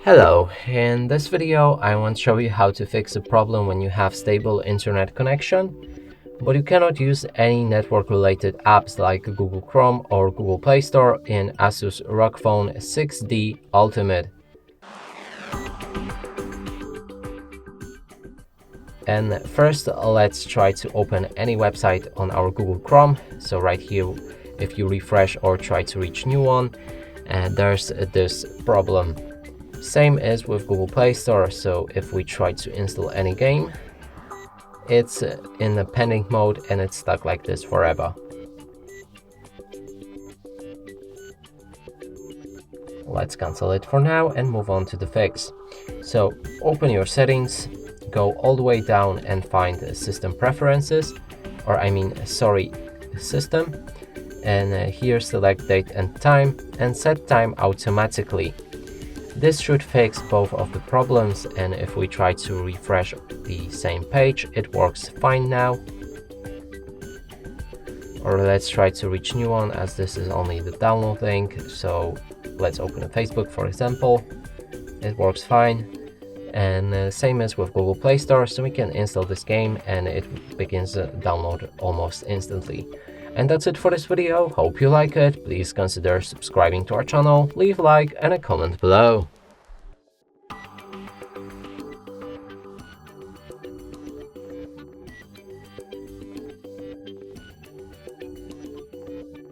Hello, in this video I want to show you how to fix a problem when you have stable internet connection, but you cannot use any network related apps like Google Chrome or Google Play Store in Asus ROG Phone 6D Ultimate. And first let's try to open any website on our Google Chrome. So right here, if you refresh or try to reach new one, there's this problem. Same as with Google Play Store, so if we try to install any game, it's in the pending mode and it's stuck like this forever. Let's cancel it for now and move on to the fix. So open your settings, go all the way down and find System Preferences, System, and here select Date and Time and set time automatically. This should fix both of the problems, and if we try to refresh the same page, it works fine now. Or let's try to reach new one, as this is only the download link. So let's open a Facebook, for example. It works fine. And same as with Google Play Store, so we can install this game and it begins to download almost instantly. And that's it for this video. Hope you like it. Please consider subscribing to our channel, leave a like and a comment below.